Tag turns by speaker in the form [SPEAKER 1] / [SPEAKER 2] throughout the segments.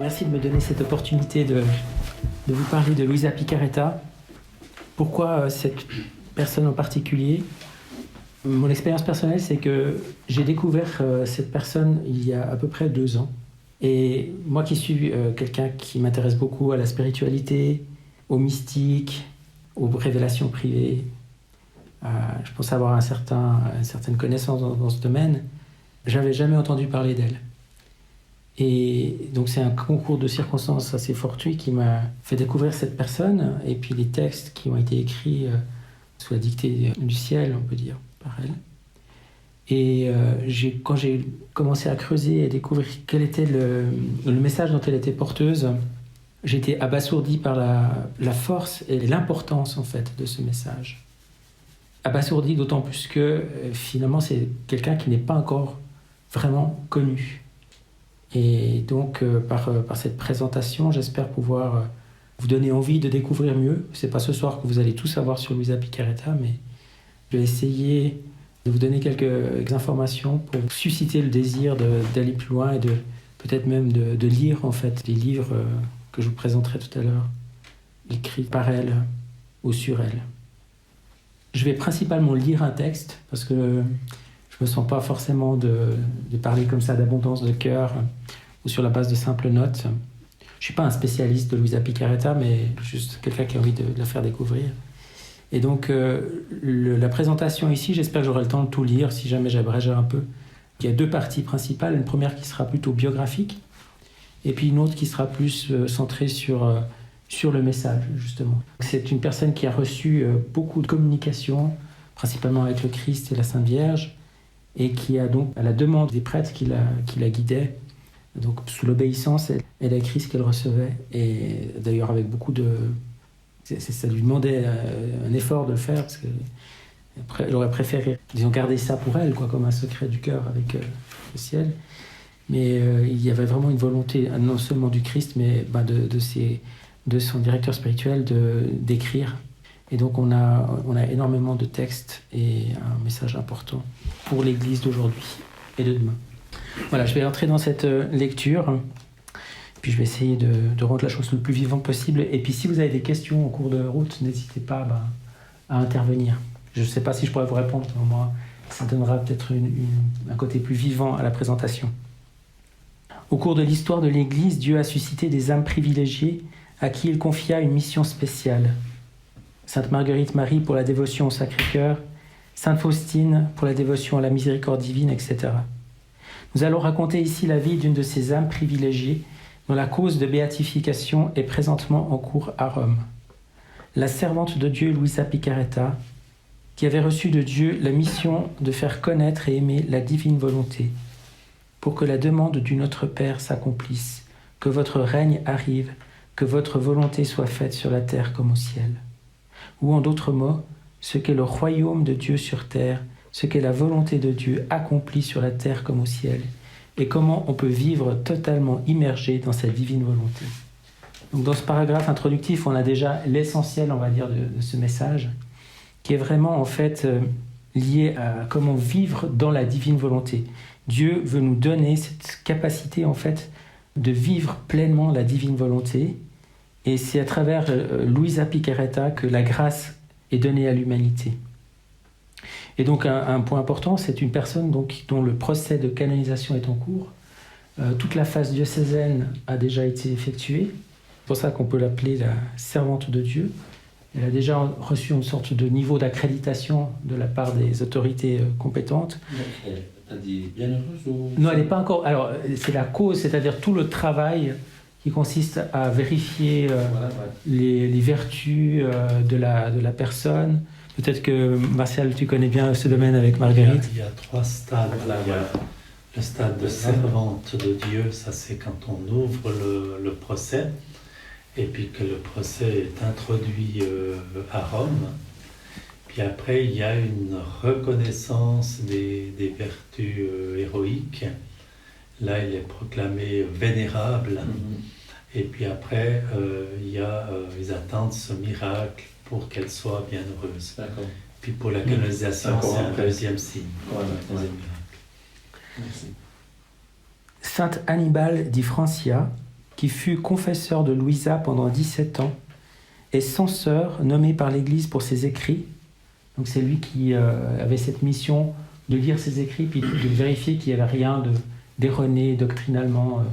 [SPEAKER 1] Merci de me donner cette opportunité de vous parler de Luisa Picarreta. Pourquoi cette personne en particulier ? Mon expérience personnelle, c'est que j'ai découvert cette personne il y a à peu près 2 ans. Et moi qui suis quelqu'un qui m'intéresse beaucoup à la spiritualité, au mystique, aux révélations privées, je pense avoir une certaine connaissance dans ce domaine, j'avais jamais entendu parler d'elle. Et donc c'est un concours de circonstances assez fortuit qui m'a fait découvrir cette personne et puis les textes qui ont été écrits sous la dictée du ciel, on peut dire, par elle. Et quand j'ai commencé à creuser et à découvrir quel était le message dont elle était porteuse, j'ai été abasourdi par la force et l'importance en fait de ce message. Abasourdi d'autant plus que finalement c'est quelqu'un qui n'est pas encore vraiment connu. Et donc par cette présentation, j'espère pouvoir vous donner envie de découvrir mieux. C'est pas ce soir que vous allez tout savoir sur Luisa Picarreta, mais je vais essayer de vous donner quelques informations pour susciter le désir d'aller plus loin et de peut-être même de lire en fait les livres que je vous présenterai tout à l'heure, écrits par elle ou sur elle. Je vais principalement lire un texte parce que je me sens pas forcément de parler comme ça d'abondance de cœur ou sur la base de simples notes. Je suis pas un spécialiste de Luisa Picarreta, mais juste quelqu'un qui a envie de la faire découvrir. Et donc, la présentation ici, j'espère que j'aurai le temps de tout lire, si jamais j'abrégerai un peu. Il y a 2 parties principales, une première qui sera plutôt biographique, et puis une autre qui sera plus centrée sur le message, justement. C'est une personne qui a reçu beaucoup de communication, principalement avec le Christ et la Sainte Vierge, et qui a donc, à la demande des prêtres qui la guidaient, donc sous l'obéissance, elle a écrit ce qu'elle recevait, et d'ailleurs avec beaucoup de... Ça lui demandait un effort de le faire, parce qu'elle aurait préféré, disons, garder ça pour elle, comme un secret du cœur avec le ciel. Mais il y avait vraiment une volonté, non seulement du Christ, mais de son directeur spirituel d'écrire. Et donc on a énormément de textes et un message important pour l'Église d'aujourd'hui et de demain. Voilà, je vais entrer dans cette lecture. Puis je vais essayer de rendre la chose le plus vivante possible. Et puis si vous avez des questions au cours de route, n'hésitez pas à intervenir. Je ne sais pas si je pourrais vous répondre, mais moi, ça donnera peut-être un côté plus vivant à la présentation. Au cours de l'histoire de l'Église, Dieu a suscité des âmes privilégiées à qui il confia une mission spéciale. Sainte Marguerite Marie pour la dévotion au Sacré-Cœur, Sainte Faustine pour la dévotion à la miséricorde divine, etc. Nous allons raconter ici la vie d'une de ces âmes privilégiées dont la cause de béatification est présentement en cours à Rome. La servante de Dieu Luisa Picarreta, qui avait reçu de Dieu la mission de faire connaître et aimer la divine volonté, pour que la demande du Notre Père s'accomplisse, que votre règne arrive, que votre volonté soit faite sur la terre comme au ciel. Ou en d'autres mots, ce qu'est le royaume de Dieu sur terre, ce qu'est la volonté de Dieu accomplie sur la terre comme au ciel, et comment on peut vivre totalement immergé dans cette divine volonté. Donc dans ce paragraphe introductif, on a déjà l'essentiel, on va dire, de ce message, qui est vraiment en fait lié à comment vivre dans la divine volonté. Dieu veut nous donner cette capacité en fait de vivre pleinement la divine volonté, et c'est à travers Luisa Picarreta que la grâce est donnée à l'humanité. Et donc un point important, c'est une personne dont le procès de canonisation est en cours. Toute la phase diocésaine a déjà été effectuée. C'est pour ça qu'on peut l'appeler la servante de Dieu. Elle a déjà reçu une sorte de niveau d'accréditation de la part des autorités compétentes.
[SPEAKER 2] T'as dit bienheureuse ou...
[SPEAKER 1] Non, elle n'est pas encore... Alors, c'est la cause, c'est-à-dire tout le travail qui consiste à vérifier les vertus de la personne. Peut-être que, Martial, tu connais bien ce domaine avec Marguerite.
[SPEAKER 3] Il y a 3 stades. Il y a le stade de servante de Dieu, ça c'est quand on ouvre le procès, et puis que le procès est introduit à Rome. Puis après, il y a une reconnaissance des vertus héroïques. Là, il est proclamé vénérable. Et puis après, ils attendent ce miracle pour qu'elle soit bienheureuse.
[SPEAKER 2] D'accord.
[SPEAKER 3] Puis pour la canonisation, c'est un deuxième signe, deuxième miracle.
[SPEAKER 2] Merci.
[SPEAKER 1] Sainte Annibale di Francia, qui fut confesseur de Louisa pendant 17 ans, et censeur nommé par l'Église pour ses écrits. Donc c'est lui qui avait cette mission de lire ses écrits, puis de vérifier qu'il n'y avait rien d'erroné doctrinalement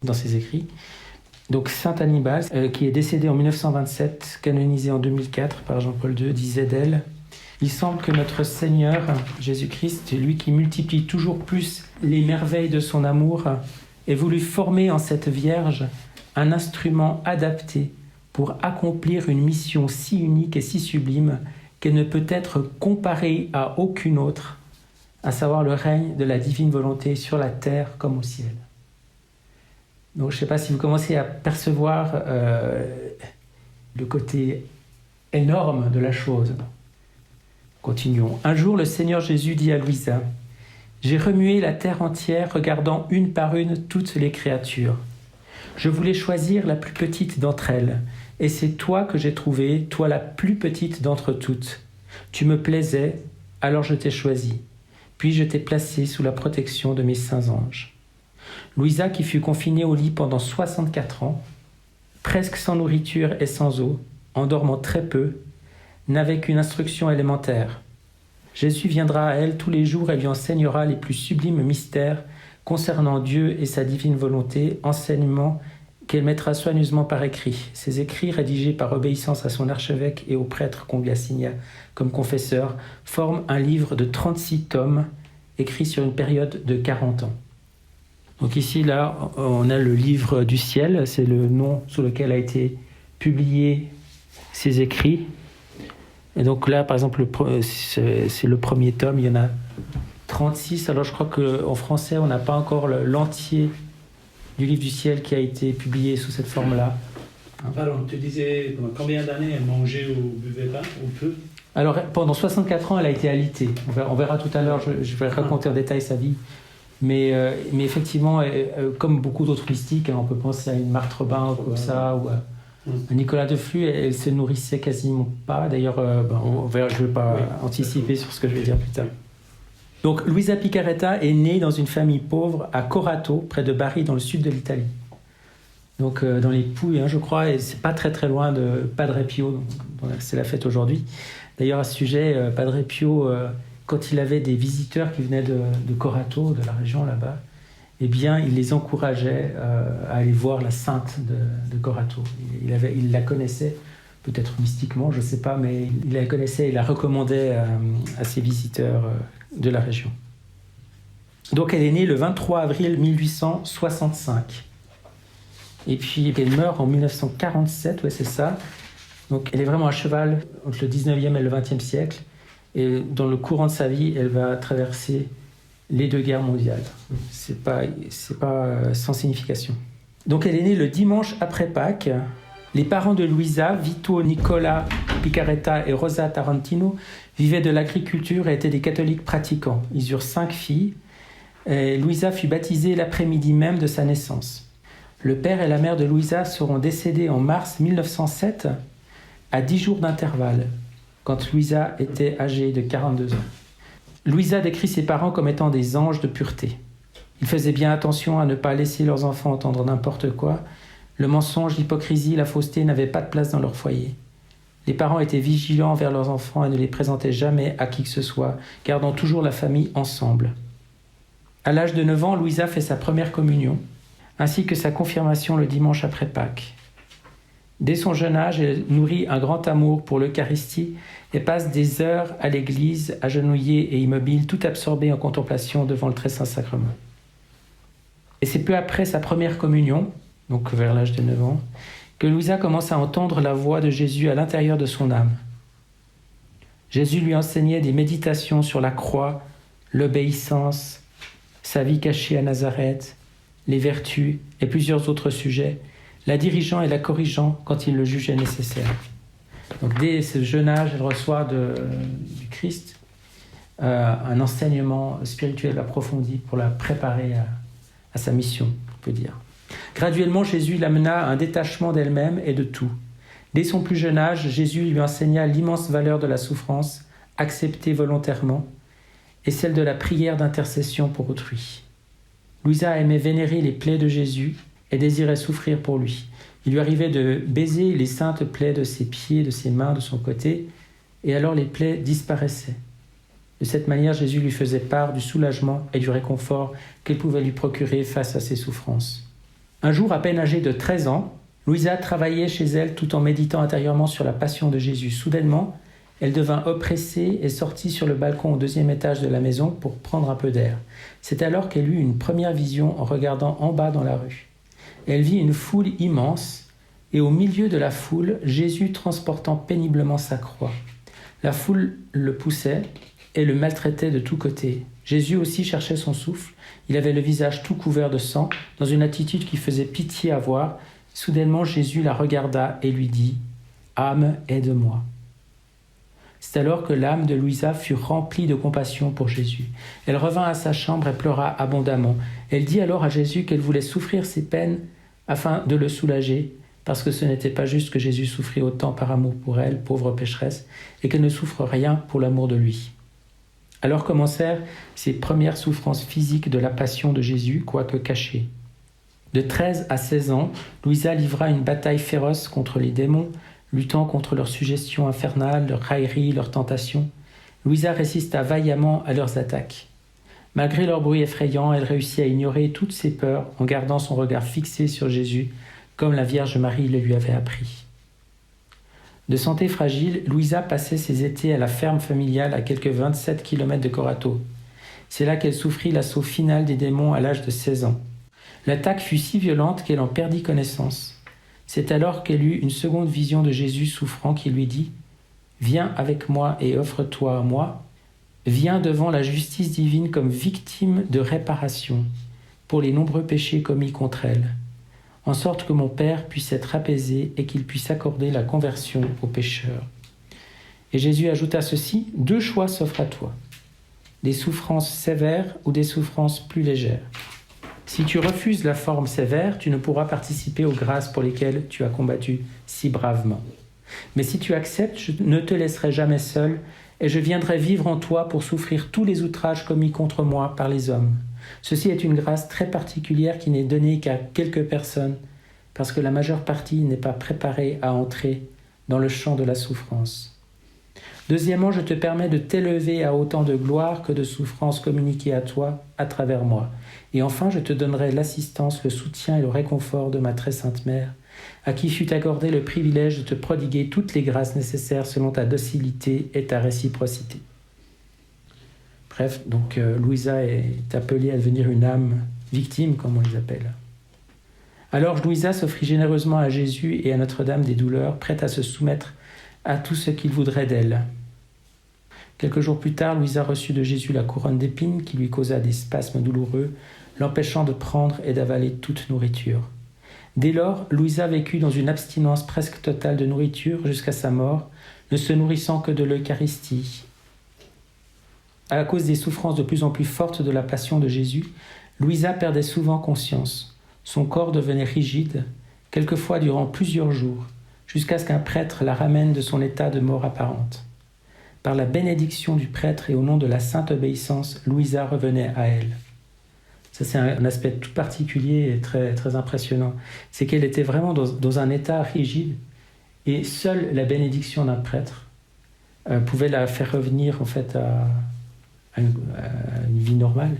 [SPEAKER 1] dans ses écrits. Donc Saint Hannibal, qui est décédé en 1927, canonisé en 2004 par Jean-Paul II, disait d'elle: « Il semble que notre Seigneur, Jésus-Christ, lui qui multiplie toujours plus les merveilles de son amour, ait voulu former en cette Vierge un instrument adapté pour accomplir une mission si unique et si sublime qu'elle ne peut être comparée à aucune autre, à savoir le règne de la divine volonté sur la terre comme au ciel. » Donc je ne sais pas si vous commencez à percevoir le côté énorme de la chose. Continuons. Un jour, le Seigneur Jésus dit à Louisa: « J'ai remué la terre entière, regardant une par une toutes les créatures. Je voulais choisir la plus petite d'entre elles, et c'est toi que j'ai trouvée, toi la plus petite d'entre toutes. Tu me plaisais, alors je t'ai choisie. Puis je t'ai placée sous la protection de mes saints anges. » Louisa, qui fut confinée au lit pendant 64 ans, presque sans nourriture et sans eau, en dormant très peu, n'avait qu'une instruction élémentaire. Jésus viendra à elle tous les jours et lui enseignera les plus sublimes mystères concernant Dieu et sa divine volonté, enseignements qu'elle mettra soigneusement par écrit. Ces écrits, rédigés par obéissance à son archevêque et au prêtre qu'on lui assigna comme confesseur, forment un livre de 36 tomes, écrit sur une période de 40 ans. Donc ici, là, on a le livre du ciel, c'est le nom sous lequel a été publié ces écrits. Et donc là, par exemple, c'est le premier tome, il y en a 36. Alors je crois qu'en français, on n'a pas encore l'entier du livre du ciel qui a été publié sous cette forme-là.
[SPEAKER 4] Pardon, tu disais combien d'années elle mangeait ou buvait pas, ou peu?
[SPEAKER 1] Alors pendant 64 ans, elle a été alitée. On verra tout à l'heure, je vais raconter en détail sa vie. Mais effectivement, comme beaucoup d'autres mystiques, on peut penser à une Marthe Robin comme ça, ou à Nicolas de Flux, elle se nourrissait quasiment pas. D'ailleurs, je ne vais pas anticiper sur ce que je vais dire plus tard. Donc, Luisa Picaretta est née dans une famille pauvre à Corato, près de Bari, dans le sud de l'Italie. Donc, dans les Pouilles, je crois, et c'est pas très très loin de Padre Pio, dont c'est la fête aujourd'hui. D'ailleurs, à ce sujet, Padre Pio, quand il avait des visiteurs qui venaient de Corato, de la région là-bas, eh bien, il les encourageait à aller voir la sainte de Corato. Il la connaissait, peut-être mystiquement, je ne sais pas, mais il la connaissait et la recommandait à ses visiteurs de la région. Donc, elle est née le 23 avril 1865. Et puis, elle meurt en 1947, ouais, c'est ça. Donc, elle est vraiment à cheval entre le 19e et le 20e siècle. Et dans le courant de sa vie, elle va traverser les 2 guerres mondiales. C'est pas sans signification. Donc elle est née le dimanche après Pâques. Les parents de Luisa, Vito Nicola Picaretta et Rosa Tarantino, vivaient de l'agriculture et étaient des catholiques pratiquants. Ils eurent 5 filles. Et Luisa fut baptisée l'après-midi même de sa naissance. Le père et la mère de Luisa seront décédés en mars 1907, à 10 jours d'intervalle, quand Luisa était âgée de 42 ans. Luisa décrit ses parents comme étant des anges de pureté. Ils faisaient bien attention à ne pas laisser leurs enfants entendre n'importe quoi. Le mensonge, l'hypocrisie, la fausseté n'avaient pas de place dans leur foyer. Les parents étaient vigilants envers leurs enfants et ne les présentaient jamais à qui que ce soit, gardant toujours la famille ensemble. À l'âge de 9 ans, Luisa fait sa première communion, ainsi que sa confirmation le dimanche après Pâques. Dès son jeune âge, elle nourrit un grand amour pour l'Eucharistie et passe des heures à l'église, agenouillée et immobile, tout absorbée en contemplation devant le très saint sacrement. Et c'est peu après sa première communion, donc vers l'âge de 9 ans, que Luisa commence à entendre la voix de Jésus à l'intérieur de son âme. Jésus lui enseignait des méditations sur la croix, l'obéissance, sa vie cachée à Nazareth, les vertus et plusieurs autres sujets, la dirigeant et la corrigeant quand il le jugeait nécessaire. Donc dès ce jeune âge, elle reçoit du Christ un enseignement spirituel approfondi pour la préparer à sa mission, on peut dire. Graduellement, Jésus l'amena à un détachement d'elle-même et de tout. Dès son plus jeune âge, Jésus lui enseigna l'immense valeur de la souffrance, acceptée volontairement, et celle de la prière d'intercession pour autrui. Luisa aimait vénérer les plaies de Jésus et désirait souffrir pour lui. Il lui arrivait de baiser les saintes plaies de ses pieds, de ses mains, de son côté, et alors les plaies disparaissaient. De cette manière, Jésus lui faisait part du soulagement et du réconfort qu'il pouvait lui procurer face à ses souffrances. Un jour, à peine âgée de 13 ans, Louisa travaillait chez elle tout en méditant intérieurement sur la passion de Jésus. Soudainement, elle devint oppressée et sortit sur le balcon au 2e étage de la maison pour prendre un peu d'air. C'est alors qu'elle eut une première vision en regardant en bas dans la rue. Elle vit une foule immense et au milieu de la foule, Jésus transportant péniblement sa croix. La foule le poussait et le maltraitait de tous côtés. Jésus aussi cherchait son souffle. Il avait le visage tout couvert de sang, dans une attitude qui faisait pitié à voir. Soudainement, Jésus la regarda et lui dit « Âme, aide-moi ». C'est alors que l'âme de Louisa fut remplie de compassion pour Jésus. Elle revint à sa chambre et pleura abondamment. Elle dit alors à Jésus qu'elle voulait souffrir ses peines afin de le soulager, parce que ce n'était pas juste que Jésus souffrit autant par amour pour elle, pauvre pécheresse, et qu'elle ne souffre rien pour l'amour de lui. Alors commencèrent ces premières souffrances physiques de la passion de Jésus, quoique cachées. De 13 à 16 ans, Louisa livra une bataille féroce contre les démons, luttant contre leurs suggestions infernales, leurs railleries, leurs tentations. Louisa résista vaillamment à leurs attaques. Malgré leur bruit effrayant, elle réussit à ignorer toutes ses peurs en gardant son regard fixé sur Jésus, comme la Vierge Marie le lui avait appris. De santé fragile, Louisa passait ses étés à la ferme familiale à quelques 27 km de Corato. C'est là qu'elle souffrit l'assaut final des démons à l'âge de 16 ans. L'attaque fut si violente qu'elle en perdit connaissance. C'est alors qu'elle eut une seconde vision de Jésus souffrant qui lui dit « Viens avec moi et offre-toi à moi. Viens devant la justice divine comme victime de réparation pour les nombreux péchés commis contre elle, en sorte que mon Père puisse être apaisé et qu'il puisse accorder la conversion aux pécheurs. » Et Jésus ajouta ceci, 2 choix s'offrent à toi, des souffrances sévères ou des souffrances plus légères. Si tu refuses la forme sévère, tu ne pourras participer aux grâces pour lesquelles tu as combattu si bravement. Mais si tu acceptes, je ne te laisserai jamais seul et je viendrai vivre en toi pour souffrir tous les outrages commis contre moi par les hommes. Ceci est une grâce très particulière qui n'est donnée qu'à quelques personnes, parce que la majeure partie n'est pas préparée à entrer dans le champ de la souffrance. Deuxièmement, je te permets de t'élever à autant de gloire que de souffrances communiquées à toi à travers moi. Et enfin, je te donnerai l'assistance, le soutien et le réconfort de ma très sainte mère, à qui fut accordé le privilège de te prodiguer toutes les grâces nécessaires selon ta docilité et ta réciprocité. Bref, donc Louisa est appelée à devenir une âme victime, comme on les appelle. Alors Louisa s'offrit généreusement à Jésus et à Notre-Dame des douleurs, prête à se soumettre à tout ce qu'il voudrait d'elle. Quelques jours plus tard, Louisa reçut de Jésus la couronne d'épines qui lui causa des spasmes douloureux, l'empêchant de prendre et d'avaler toute nourriture. Dès lors, Louisa vécut dans une abstinence presque totale de nourriture jusqu'à sa mort, ne se nourrissant que de l'Eucharistie. À cause des souffrances de plus en plus fortes de la passion de Jésus, Louisa perdait souvent conscience. Son corps devenait rigide, quelquefois durant plusieurs jours, jusqu'à ce qu'un prêtre la ramène de son état de mort apparente. Par la bénédiction du prêtre et au nom de la sainte obéissance, Louisa revenait à elle. Ça, c'est un aspect tout particulier et très, très impressionnant. C'est qu'elle était vraiment dans un état rigide et seule la bénédiction d'un prêtre pouvait la faire revenir en fait à une vie normale.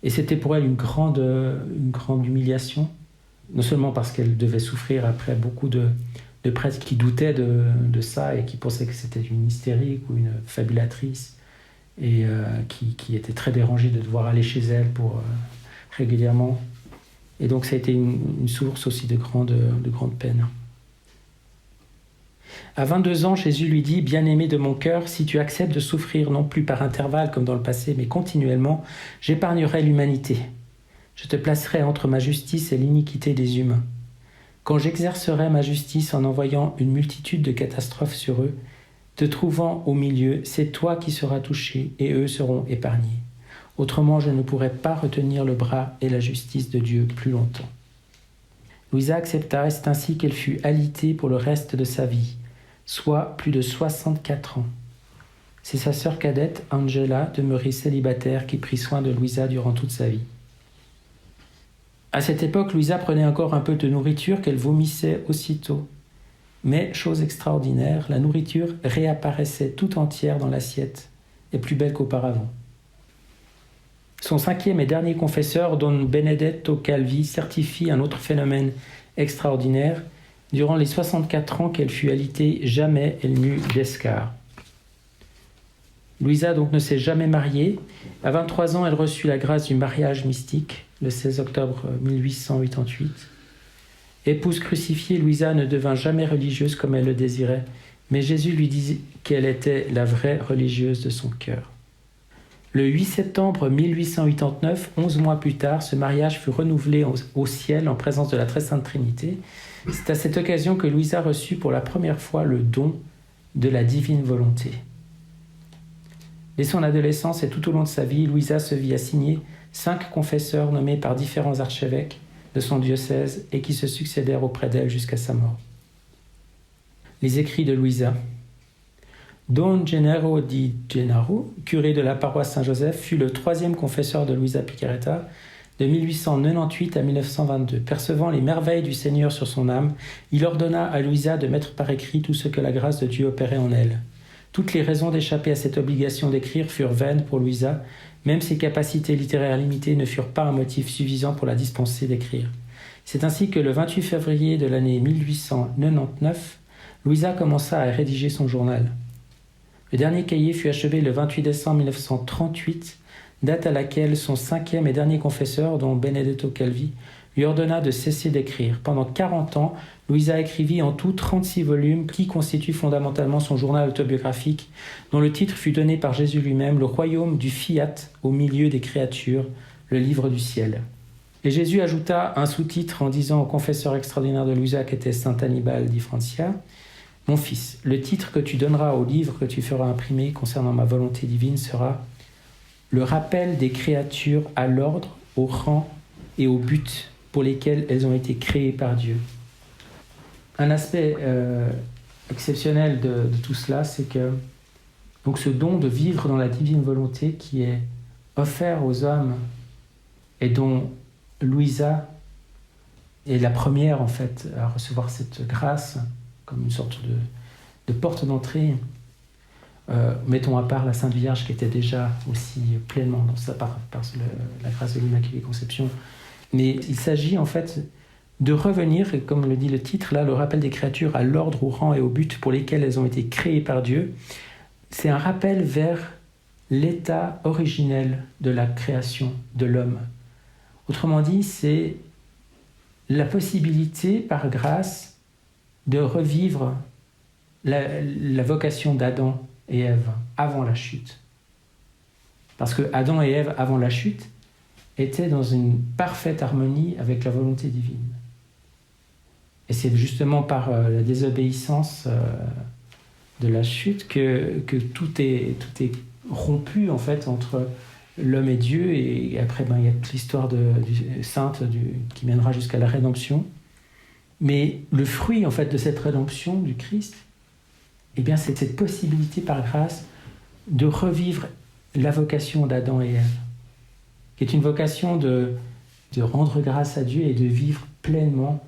[SPEAKER 1] Et c'était pour elle une grande humiliation, non seulement parce qu'elle devait souffrir après beaucoup de prêtres qui doutaient de ça et qui pensaient que c'était une hystérique ou une fabulatrice et qui étaient très dérangés de devoir aller chez elle régulièrement. Et donc ça a été une source aussi de grande peine. À 22 ans, Jésus lui dit « Bien-aimé de mon cœur, si tu acceptes de souffrir non plus par intervalle comme dans le passé, mais continuellement, j'épargnerai l'humanité. Je te placerai entre ma justice et l'iniquité des humains. Quand j'exercerai ma justice en envoyant une multitude de catastrophes sur eux, te trouvant au milieu, c'est toi qui seras touché et eux seront épargnés. Autrement, je ne pourrai pas retenir le bras et la justice de Dieu plus longtemps. » Louisa accepta et c'est ainsi qu'elle fut alitée pour le reste de sa vie, soit plus de 64 ans. C'est sa sœur cadette, Angela, demeurée célibataire, qui prit soin de Louisa durant toute sa vie. À cette époque, Louisa prenait encore un peu de nourriture qu'elle vomissait aussitôt. Mais, chose extraordinaire, la nourriture réapparaissait tout entière dans l'assiette, et plus belle qu'auparavant. Son 5e et dernier confesseur, Don Benedetto Calvi, certifie un autre phénomène extraordinaire. Durant les 64 ans qu'elle fut alitée, jamais elle n'eut d'escar. Louisa donc ne s'est jamais mariée. À 23 ans, elle reçut la grâce du mariage mystique, le 16 octobre 1888. Épouse crucifiée, Louisa ne devint jamais religieuse comme elle le désirait, mais Jésus lui dit qu'elle était la vraie religieuse de son cœur. Le 8 septembre 1889, 11 mois plus tard, ce mariage fut renouvelé au ciel en présence de la Très Sainte Trinité. C'est à cette occasion que Louisa reçut pour la première fois le don de la divine volonté. Dès son adolescence et tout au long de sa vie, Louisa se vit assigner 5 confesseurs nommés par différents archevêques de son diocèse et qui se succédèrent auprès d'elle jusqu'à sa mort. Les écrits de Louisa. Don Gennaro di Gennaro, curé de la paroisse Saint-Joseph, fut le 3e confesseur de Louisa Picaretta de 1898 à 1922. Percevant les merveilles du Seigneur sur son âme, il ordonna à Louisa de mettre par écrit tout ce que la grâce de Dieu opérait en elle. Toutes les raisons d'échapper à cette obligation d'écrire furent vaines pour Louisa, même ses capacités littéraires limitées ne furent pas un motif suffisant pour la dispenser d'écrire. C'est ainsi que le 28 février de l'année 1899, Louisa commença à rédiger son journal. Le dernier cahier fut achevé le 28 décembre 1938, date à laquelle son 5e et dernier confesseur, Don Benedetto Calvi, lui ordonna de cesser d'écrire. Pendant 40 ans, Louisa écrivit en tout 36 volumes qui constituent fondamentalement son journal autobiographique, dont le titre fut donné par Jésus lui-même, Le royaume du fiat au milieu des créatures, le livre du ciel. Et Jésus ajouta un sous-titre en disant au confesseur extraordinaire de Louisa, qui était Saint Annibal di Francia, « Mon fils, le titre que tu donneras au livre que tu feras imprimer concernant ma volonté divine sera « Le rappel des créatures à l'ordre, au rang et au but pour lesquels elles ont été créées par Dieu. » Un aspect exceptionnel de tout cela, c'est que donc ce don de vivre dans la divine volonté qui est offert aux hommes et dont Louisa est la première en fait à recevoir cette grâce comme une sorte de porte d'entrée. Mettons à part la Sainte Vierge qui était déjà aussi pleinement dans sa part la grâce de l'Immaculée Conception. Mais il s'agit en fait de revenir, et comme le dit le titre, là, le rappel des créatures à l'ordre, au rang et au but pour lesquels elles ont été créées par Dieu. C'est un rappel vers l'état originel de la création de l'homme. Autrement dit, c'est la possibilité, par grâce, de revivre la vocation d'Adam et Ève avant la chute. Parce que Adam et Ève, avant la chute, étaient dans une parfaite harmonie avec la volonté divine. Et c'est justement par la désobéissance de la chute que tout est rompu en fait entre l'homme et Dieu, et après il y a l'histoire sainte qui mènera jusqu'à la rédemption. Mais le fruit en fait de cette rédemption du Christ, eh bien, c'est cette possibilité par grâce de revivre la vocation d'Adam et Ève, qui est une vocation de rendre grâce à Dieu et de vivre pleinement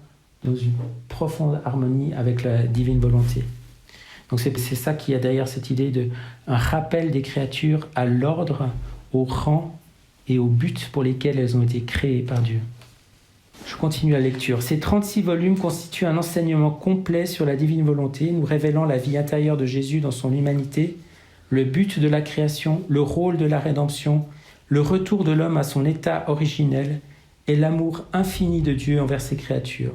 [SPEAKER 1] dans une profonde harmonie avec la divine volonté. Donc c'est ça qui a derrière cette idée d'un rappel des créatures à l'ordre, au rang et au but pour lesquels elles ont été créées par Dieu. Je continue la lecture. Ces 36 volumes constituent un enseignement complet sur la divine volonté, nous révélant la vie intérieure de Jésus dans son humanité, le but de la création, le rôle de la rédemption, le retour de l'homme à son état originel et l'amour infini de Dieu envers ses créatures.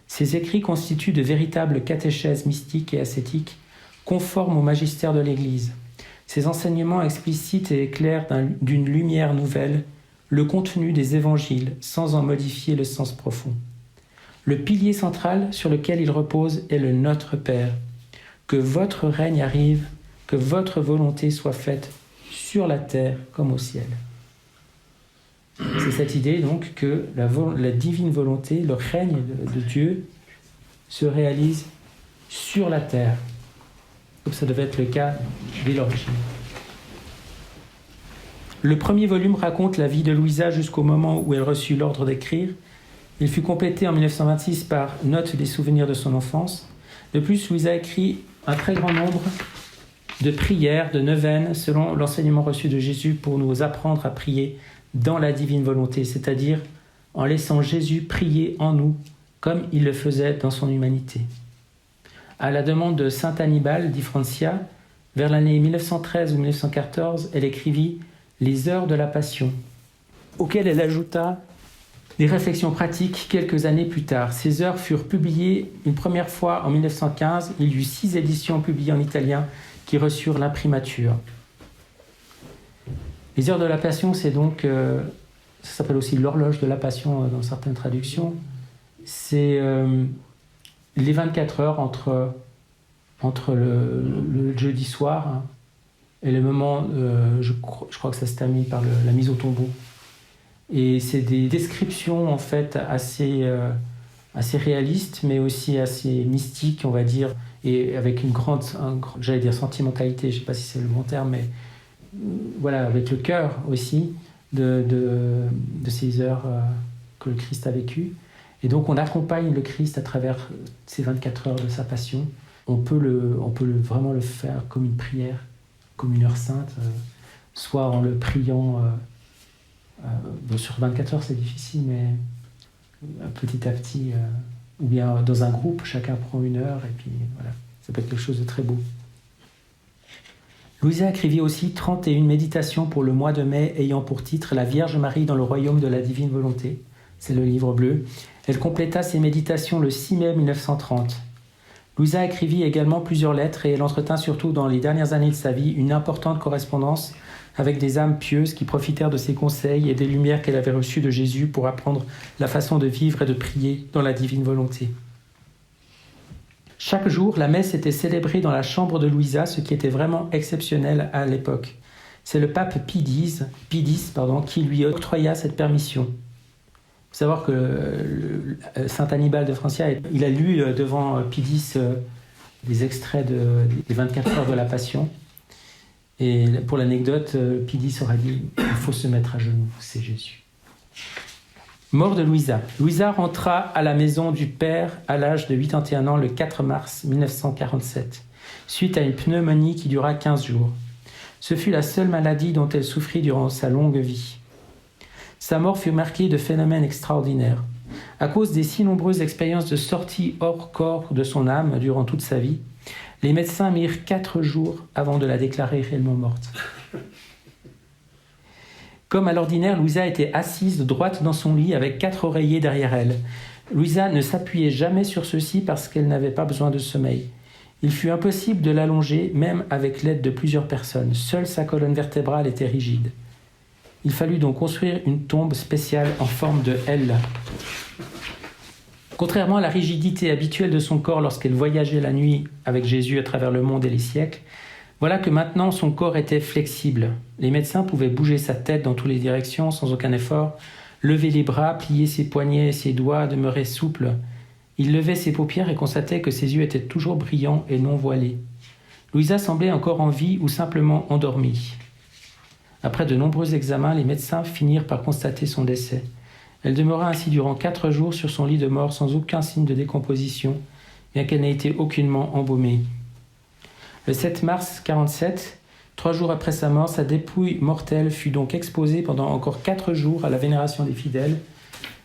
[SPEAKER 1] Ces écrits constituent de véritables catéchèses mystiques et ascétiques, conformes au magistère de l'Église. Ces enseignements explicitent et éclairent d'une lumière nouvelle le contenu des évangiles sans en modifier le sens profond. Le pilier central sur lequel il repose est le Notre Père. Que votre règne arrive, que votre volonté soit faite sur la terre comme au ciel. C'est cette idée donc que la divine volonté, le règne de Dieu se réalise sur la terre, comme ça devait être le cas dès l'origine. Le premier volume raconte la vie de Louisa jusqu'au moment où elle reçut l'ordre d'écrire. Il fut complété en 1926 par Notes des souvenirs de son enfance. De plus, Louisa écrit un très grand nombre de prières, de neuvaines, selon l'enseignement reçu de Jésus pour nous apprendre à prier dans la divine volonté, c'est-à-dire en laissant Jésus prier en nous, comme il le faisait dans son humanité. À la demande de saint Annibale di Francia, vers l'année 1913 ou 1914, elle écrivit « Les heures de la Passion », auxquelles elle ajouta des réflexions pratiques quelques années plus tard. Ces heures furent publiées une première fois en 1915. Il y eut 6 éditions publiées en italien qui reçurent l'imprimature. Les heures de la Passion, c'est donc, ça s'appelle aussi l'horloge de la Passion dans certaines traductions. C'est les 24 heures entre le jeudi soir et le moment, je crois que ça se termine par la mise au tombeau. Et c'est des descriptions en fait assez réalistes, mais aussi assez mystiques, on va dire, et avec une grande, j'allais dire sentimentalité, je ne sais pas si c'est le bon terme, mais voilà, avec le cœur aussi de ces heures que le Christ a vécues. Et donc on accompagne le Christ à travers ces 24 heures de sa passion. On peut vraiment le faire comme une prière, comme une heure sainte, soit en le priant sur 24 heures, c'est difficile, mais petit à petit, ou bien dans un groupe, chacun prend une heure, et puis voilà, ça peut être quelque chose de très beau. Louisa écrivit aussi 31 méditations pour le mois de mai, ayant pour titre « La Vierge Marie dans le royaume de la divine volonté ». C'est le livre bleu. Elle compléta ses méditations le 6 mai 1930. Louisa écrivit également plusieurs lettres et elle entretint surtout dans les dernières années de sa vie une importante correspondance avec des âmes pieuses qui profitèrent de ses conseils et des lumières qu'elle avait reçues de Jésus pour apprendre la façon de vivre et de prier dans la divine volonté. Chaque jour, la messe était célébrée dans la chambre de Louisa, ce qui était vraiment exceptionnel à l'époque. C'est le pape Pie X, qui lui octroya cette permission. Il faut savoir que saint Annibale de Francia, il a lu devant Pie X des extraits des 24 heures de la Passion. Et pour l'anecdote, Pie X aurait dit « Il faut se mettre à genoux, c'est Jésus ». Mort de Louisa. Louisa rentra à la maison du père à l'âge de 81 ans le 4 mars 1947, suite à une pneumonie qui dura 15 jours. Ce fut la seule maladie dont elle souffrit durant sa longue vie. Sa mort fut marquée de phénomènes extraordinaires. À cause des si nombreuses expériences de sortie hors corps de son âme durant toute sa vie, les médecins mirent 4 jours avant de la déclarer réellement morte. Comme à l'ordinaire, Louisa était assise droite dans son lit avec 4 oreillers derrière elle. Louisa ne s'appuyait jamais sur ceux-ci parce qu'elle n'avait pas besoin de sommeil. Il fut impossible de l'allonger, même avec l'aide de plusieurs personnes. Seule sa colonne vertébrale était rigide. Il fallut donc construire une tombe spéciale en forme de L. Contrairement à la rigidité habituelle de son corps lorsqu'elle voyageait la nuit avec Jésus à travers le monde et les siècles, voilà que maintenant son corps était flexible. Les médecins pouvaient bouger sa tête dans toutes les directions sans aucun effort, lever les bras, plier ses poignets et ses doigts, demeurer souple. Il levait ses paupières et constatait que ses yeux étaient toujours brillants et non voilés. Louisa semblait encore en vie ou simplement endormie. Après de nombreux examens, les médecins finirent par constater son décès. Elle demeura ainsi durant 4 jours sur son lit de mort sans aucun signe de décomposition, bien qu'elle n'ait été aucunement embaumée. Le 7 mars 1947, 3 jours après sa mort, sa dépouille mortelle fut donc exposée pendant encore 4 jours à la vénération des fidèles,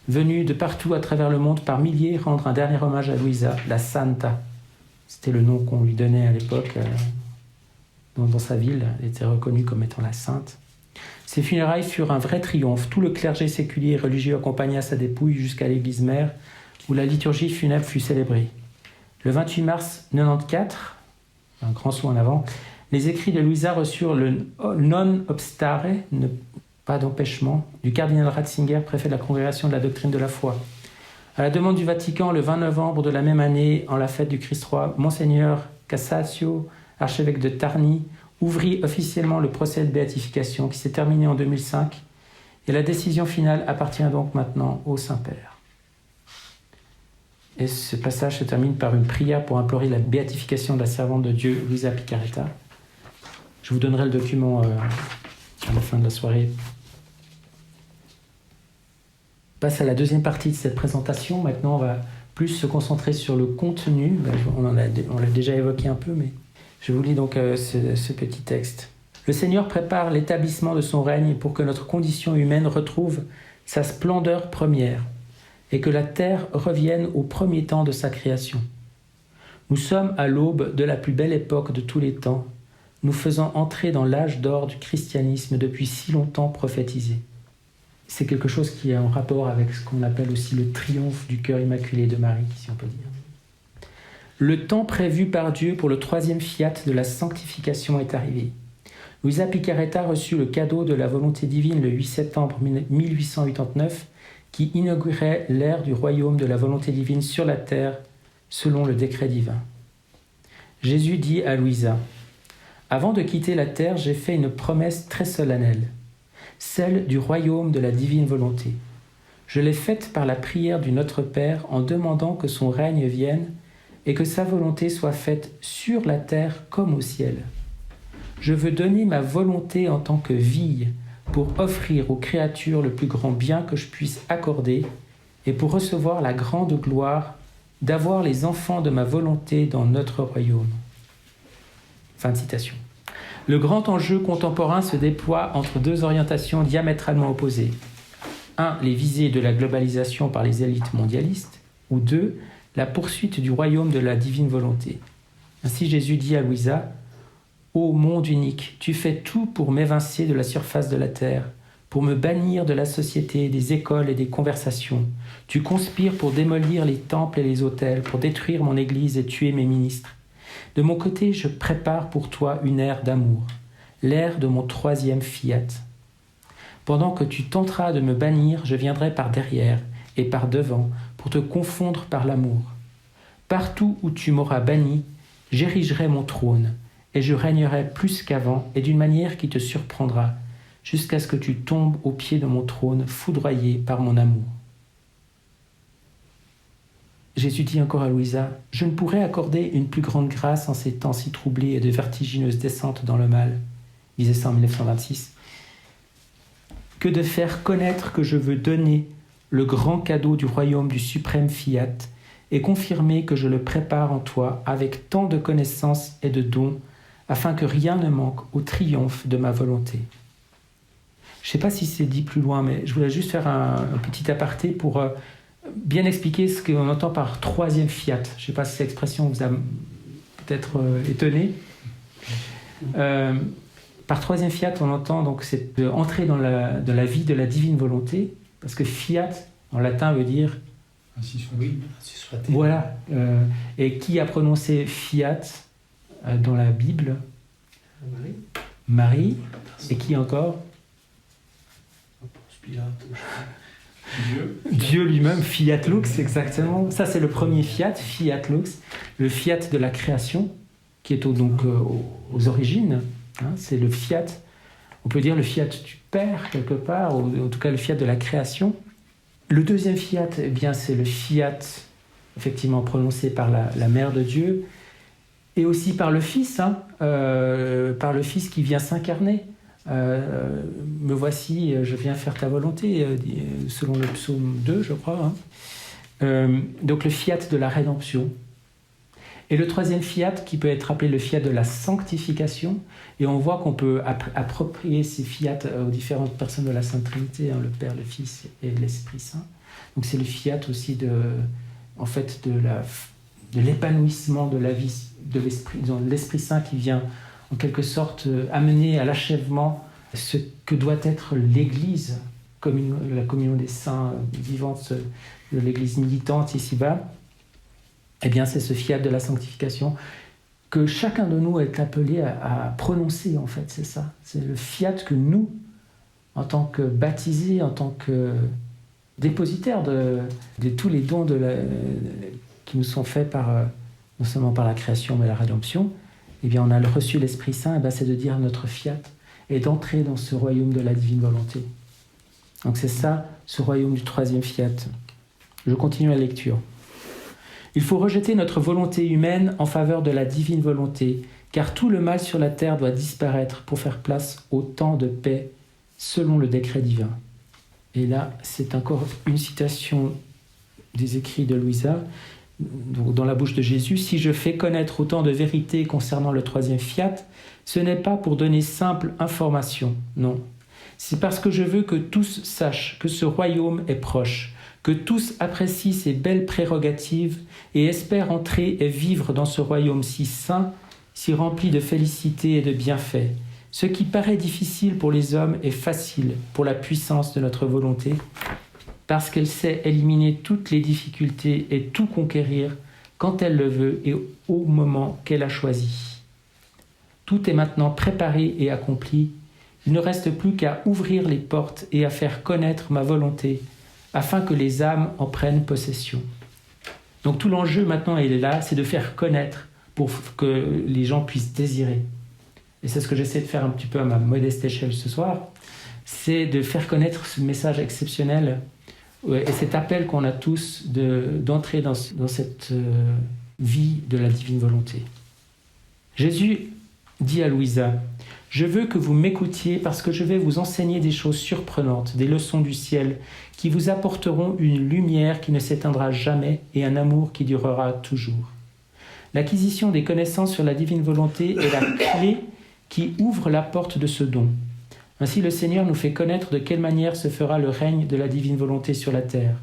[SPEAKER 1] venus de partout à travers le monde par milliers rendre un dernier hommage à Louisa, la Santa. C'était le nom qu'on lui donnait à l'époque dans sa ville. Elle était reconnue comme étant la Sainte. Ses funérailles furent un vrai triomphe. Tout le clergé séculier et religieux accompagna sa dépouille jusqu'à l'église mère, où la liturgie funèbre fut célébrée. Le 28 mars 1994, un grand saut en avant, les écrits de Louisa reçurent le non obstare, pas d'empêchement, du cardinal Ratzinger, préfet de la Congrégation de la doctrine de la foi. À la demande du Vatican, le 20 novembre de la même année, en la fête du Christ roi, Monseigneur Cassatio, archevêque de Tarny, ouvrit officiellement le procès de béatification qui s'est terminé en 2005 et la décision finale appartient donc maintenant au Saint-Père. Et ce passage se termine par une prière pour implorer la béatification de la servante de Dieu, Louisa Picaretta. Je vous donnerai le document à la fin de la soirée. On passe à la deuxième partie de cette présentation. Maintenant, on va plus se concentrer sur le contenu. On l'a déjà évoqué un peu, mais je vous lis donc ce petit texte. Le Seigneur prépare l'établissement de son règne pour que notre condition humaine retrouve sa splendeur première et que la terre revienne au premier temps de sa création. Nous sommes à l'aube de la plus belle époque de tous les temps, nous faisant entrer dans l'âge d'or du christianisme depuis si longtemps prophétisé. C'est quelque chose qui est en rapport avec ce qu'on appelle aussi le triomphe du cœur immaculé de Marie, si on peut dire. Le temps prévu par Dieu pour le 3e fiat de la sanctification est arrivé. Luisa Picaretta reçut le cadeau de la volonté divine le 8 septembre 1889 qui inaugurait l'ère du royaume de la volonté divine sur la terre selon le décret divin. Jésus dit à Luisa : « Avant de quitter la terre, j'ai fait une promesse très solennelle, celle du royaume de la divine volonté. Je l'ai faite par la prière du Notre Père en demandant que son règne vienne et que sa volonté soit faite sur la terre comme au ciel. Je veux donner ma volonté en tant que vie pour offrir aux créatures le plus grand bien que je puisse accorder et pour recevoir la grande gloire d'avoir les enfants de ma volonté dans notre royaume. » Fin de citation. Le grand enjeu contemporain se déploie entre deux orientations diamétralement opposées. 1. Les visées de la globalisation par les élites mondialistes, ou 2. La poursuite du royaume de la divine volonté. Ainsi Jésus dit à Luisa : « Ô monde unique, tu fais tout pour m'évincer de la surface de la terre, pour me bannir de la société, des écoles et des conversations. Tu conspires pour démolir les temples et les autels, pour détruire mon église et tuer mes ministres. De mon côté, je prépare pour toi une ère d'amour, l'ère de mon 3e fiat. Pendant que tu tenteras de me bannir, je viendrai par derrière et par devant pour te confondre par l'amour. Partout où tu m'auras banni, j'érigerai mon trône et je régnerai plus qu'avant et d'une manière qui te surprendra, jusqu'à ce que tu tombes au pied de mon trône, foudroyé par mon amour. » Jésus dit encore à Luisa : « Je ne pourrais accorder une plus grande grâce en ces temps si troublés et de vertigineuses descentes dans le mal. » Il disait ça en 1926. « Que de faire connaître que je veux donner le grand cadeau du royaume du suprême fiat et confirmer que je le prépare en toi avec tant de connaissances et de dons afin que rien ne manque au triomphe de ma volonté. » Je ne sais pas si c'est dit plus loin, mais je voulais juste faire un petit aparté pour bien expliquer ce qu'on entend par 3e fiat. Je ne sais pas si cette expression vous a peut-être étonné. Par 3e fiat, on entend donc c'est entrer dans la vie de la divine volonté, parce que fiat, en latin, veut dire
[SPEAKER 3] ainsi soit-il.
[SPEAKER 1] Voilà. Et qui a prononcé fiat dans la Bible ?
[SPEAKER 2] Marie.
[SPEAKER 1] Marie. Et qui encore ? Dieu lui-même, fiat lux, exactement. Ça, c'est le premier fiat, fiat lux, le fiat de la création, qui est aux origines. Hein, c'est le fiat, on peut dire le fiat du Père, quelque part, ou en tout cas le fiat de la création. Le 2e fiat, eh bien, c'est le fiat, effectivement, prononcé par la Mère de Dieu, et aussi par le Fils, par le Fils qui vient s'incarner. Me voici, je viens faire ta volonté, selon le psaume 2, je crois. Donc le fiat de la rédemption. Et le 3e fiat, qui peut être appelé le fiat de la sanctification, et on voit qu'on peut approprier ces fiat aux différentes personnes de la Sainte Trinité, le Père, le Fils et l'Esprit Saint. Donc c'est le fiat aussi de l'épanouissement de la vie de l'Esprit Saint qui vient en quelque sorte amener à l'achèvement ce que doit être l'Église, la communion des saints vivante de l'Église militante ici-bas. Eh bien, c'est ce fiat de la sanctification que chacun de nous est appelé à prononcer, en fait, c'est ça. C'est le fiat que nous, en tant que baptisés, en tant que dépositaires de tous les dons qui nous sont faits non seulement par la création, mais la rédemption, eh bien, on a reçu l'Esprit Saint, c'est de dire notre fiat et d'entrer dans ce royaume de la divine volonté. Donc c'est ça, ce royaume du 3e fiat. Je continue la lecture. Il faut rejeter notre volonté humaine en faveur de la divine volonté car tout le mal sur la terre doit disparaître pour faire place au temps de paix selon le décret divin. Et là, c'est encore une citation des écrits de Louisa, dans la bouche de Jésus. « Si je fais connaître autant de vérités concernant le troisième fiat, ce n'est pas pour donner simple information, non. C'est parce que je veux que tous sachent que ce royaume est proche, que tous apprécient ces belles prérogatives et espèrent entrer et vivre dans ce royaume si saint, si rempli de félicité et de bienfaits. Ce qui paraît difficile pour les hommes est facile pour la puissance de notre volonté, parce qu'elle sait éliminer toutes les difficultés et tout conquérir quand elle le veut et au moment qu'elle a choisi. Tout est maintenant préparé et accompli. Il ne reste plus qu'à ouvrir les portes et à faire connaître ma volonté, afin que les âmes en prennent possession. » Donc tout l'enjeu maintenant, il est là, c'est de faire connaître pour que les gens puissent désirer. Et c'est ce que j'essaie de faire un petit peu à ma modeste échelle ce soir, c'est de faire connaître ce message exceptionnel et cet appel qu'on a tous d'entrer dans cette vie de la divine volonté. Jésus dit à Louisa, « Je veux que vous m'écoutiez parce que je vais vous enseigner des choses surprenantes, des leçons du ciel qui vous apporteront une lumière qui ne s'éteindra jamais et un amour qui durera toujours. L'acquisition des connaissances sur la divine volonté est la clé qui ouvre la porte de ce don. Ainsi, le Seigneur nous fait connaître de quelle manière se fera le règne de la divine volonté sur la terre.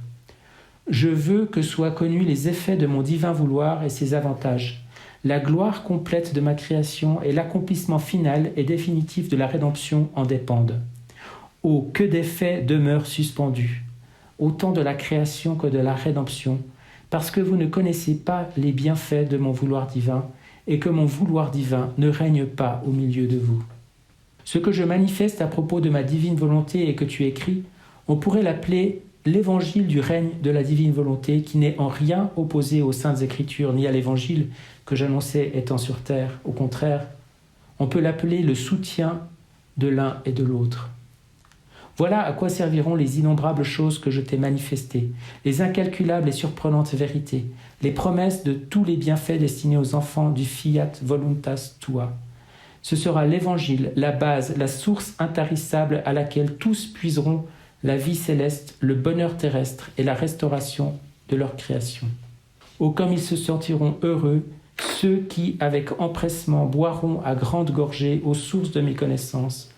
[SPEAKER 1] Je veux que soient connus les effets de mon divin vouloir et ses avantages, la gloire complète de ma création et l'accomplissement final et définitif de la rédemption en dépendent. Oh, que d'effets demeurent suspendus, autant de la création que de la rédemption, parce que vous ne connaissez pas les bienfaits de mon vouloir divin et que mon vouloir divin ne règne pas au milieu de vous. Ce que je manifeste à propos de ma divine volonté et que tu écris, on pourrait l'appeler l'évangile du règne de la divine volonté qui n'est en rien opposé aux saintes écritures ni à l'évangile que j'annonçais étant sur terre. Au contraire, on peut l'appeler le soutien de l'un et de l'autre. Voilà à quoi serviront les innombrables choses que je t'ai manifestées, les incalculables et surprenantes vérités, les promesses de tous les bienfaits destinés aux enfants du fiat voluntas tua. Ce sera l'évangile, la base, la source intarissable à laquelle tous puiseront la vie céleste, le bonheur terrestre et la restauration de leur création. Oh, comme ils se sentiront heureux, ceux qui, avec empressement, boiront à grande gorgée aux sources de mes connaissances,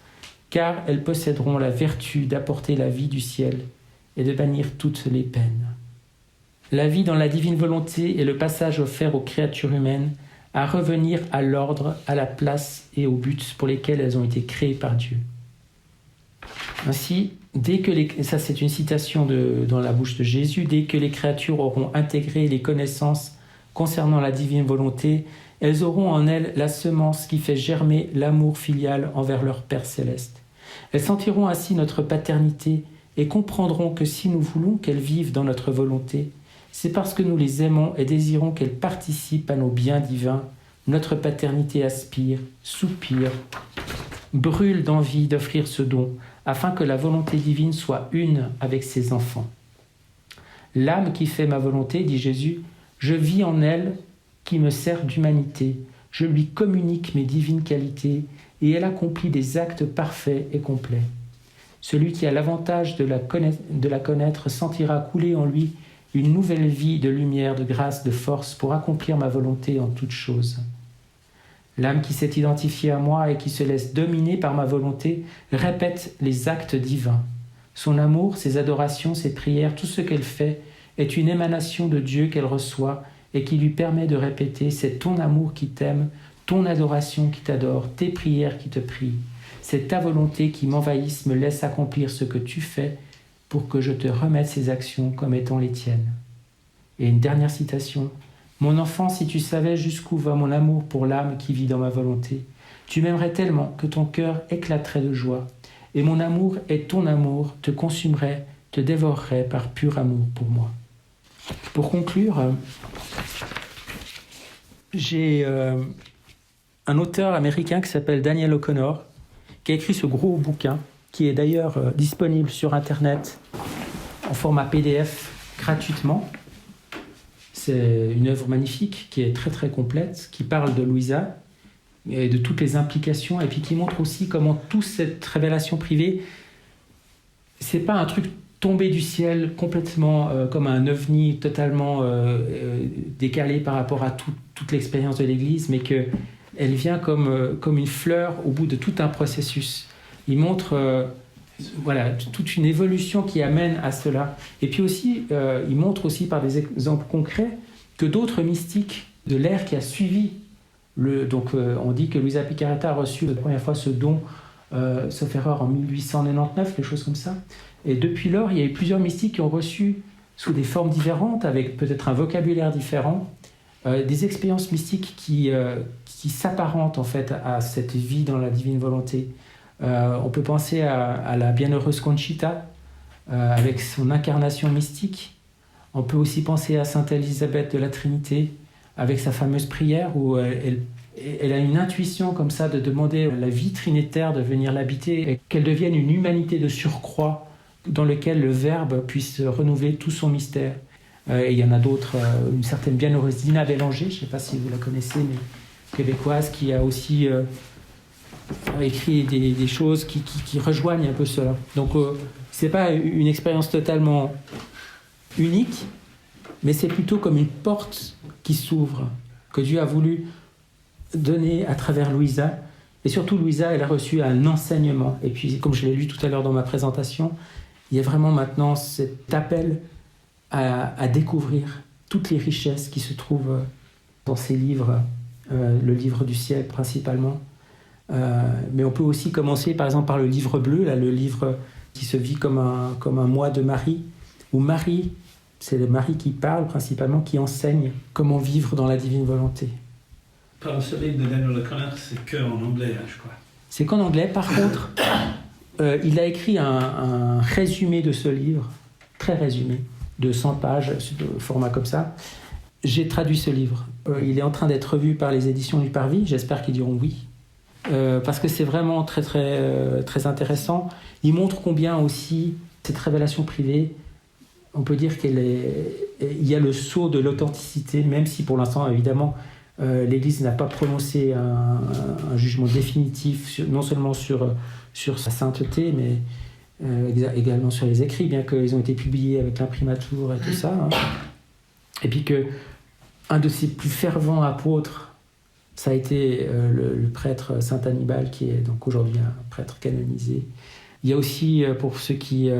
[SPEAKER 1] car elles posséderont la vertu d'apporter la vie du ciel et de bannir toutes les peines. La vie dans la divine volonté est le passage offert aux créatures humaines à revenir à l'ordre, à la place et au but pour lesquels elles ont été créées par Dieu. Ainsi, ça c'est une citation dans la bouche de Jésus, dès que les créatures auront intégré les connaissances concernant la divine volonté, elles auront en elles la semence qui fait germer l'amour filial envers leur Père céleste. Elles sentiront ainsi notre paternité et comprendront que si nous voulons qu'elles vivent dans notre volonté, c'est parce que nous les aimons et désirons qu'elles participent à nos biens divins. Notre paternité aspire, soupire, brûle d'envie d'offrir ce don, afin que la volonté divine soit une avec ses enfants. L'âme qui fait ma volonté, dit Jésus, je vis en elle qui me sert d'humanité, je lui communique mes divines qualités et elle accomplit des actes parfaits et complets. Celui qui a l'avantage de la connaître sentira couler en lui une nouvelle vie de lumière, de grâce, de force pour accomplir ma volonté en toutes choses. L'âme qui s'est identifiée à moi et qui se laisse dominer par ma volonté répète les actes divins. Son amour, ses adorations, ses prières, tout ce qu'elle fait est une émanation de Dieu qu'elle reçoit et qui lui permet de répéter « c'est ton amour qui t'aime, ton adoration qui t'adore, tes prières qui te prient. C'est ta volonté qui m'envahisse, me laisse accomplir ce que tu fais pour que je te remette ces actions comme étant les tiennes. » Et une dernière citation. « Mon enfant, si tu savais jusqu'où va mon amour pour l'âme qui vit dans ma volonté, tu m'aimerais tellement que ton cœur éclaterait de joie, et mon amour et ton amour te consumeraient, te dévoreraient par pur amour pour moi. » Pour conclure, j'ai un auteur américain qui s'appelle Daniel O'Connor, qui a écrit ce gros bouquin, qui est d'ailleurs disponible sur Internet en format PDF gratuitement. C'est une œuvre magnifique qui est très très complète, qui parle de Louisa et de toutes les implications, et puis qui montre aussi comment toute cette révélation privée, c'est pas un truc tombé du ciel complètement comme un ovni totalement décalé par rapport à toute l'expérience de l'Église, mais qu'elle vient comme une fleur au bout de tout un processus. Il montre voilà, toute une évolution qui amène à cela. Et puis aussi, il montre aussi par des exemples concrets que d'autres mystiques de l'ère qui a suivi donc on dit que Luisa Picarreta a reçu la première fois ce don, sauf erreur, en 1899, quelque chose comme ça. Et depuis lors, il y a eu plusieurs mystiques qui ont reçu, sous des formes différentes, avec peut-être un vocabulaire différent, des expériences mystiques qui s'apparentent en fait à cette vie dans la divine volonté. On peut penser à la bienheureuse Conchita, avec son incarnation mystique. On peut aussi penser à Sainte Élisabeth de la Trinité, avec sa fameuse prière où elle a une intuition comme ça de demander à la vie trinitaire de venir l'habiter et qu'elle devienne une humanité de surcroît dans laquelle le Verbe puisse renouveler tout son mystère. Et il y en a d'autres, une certaine bienheureuse Dina Bélanger, je ne sais pas si vous la connaissez, mais québécoise, qui a aussi écrit des choses qui rejoignent un peu cela. Donc ce n'est pas une expérience totalement unique, mais c'est plutôt comme une porte qui s'ouvre, que Dieu a voulu donner à travers Luisa. Et surtout, Luisa, elle a reçu un enseignement. Et puis, comme je l'ai lu tout à l'heure dans ma présentation, il y a vraiment maintenant cet appel à découvrir toutes les richesses qui se trouvent dans ces livres, le livre du ciel principalement. Mais on peut aussi commencer par exemple par le livre bleu, là, le livre qui se vit comme un mois de Marie, où Marie, c'est Marie qui parle principalement, qui enseigne comment vivre dans la divine volonté.
[SPEAKER 4] Par ce livre de Daniel O'Connor, c'est qu'en anglais, hein, je crois.
[SPEAKER 1] C'est qu'en anglais. Par contre, il a écrit un résumé de ce livre, très résumé, de 100 pages, de format comme ça. J'ai traduit ce livre. Il est en train d'être revu par les éditions du Parvis. J'espère qu'ils diront oui. Parce que c'est vraiment très, très, très intéressant. Il montre combien aussi cette révélation privée, on peut dire il y a le sceau de l'authenticité, même si pour l'instant, évidemment, l'Église n'a pas prononcé un jugement définitif, non seulement sur sa sainteté, mais également sur les écrits, bien qu'ils ont été publiés avec l'imprimatur et tout ça. Hein. Et puis qu'un de ses plus fervents apôtres, ça a été le prêtre Saint Hannibal, qui est donc aujourd'hui un prêtre canonisé. Il y a aussi, pour ceux qui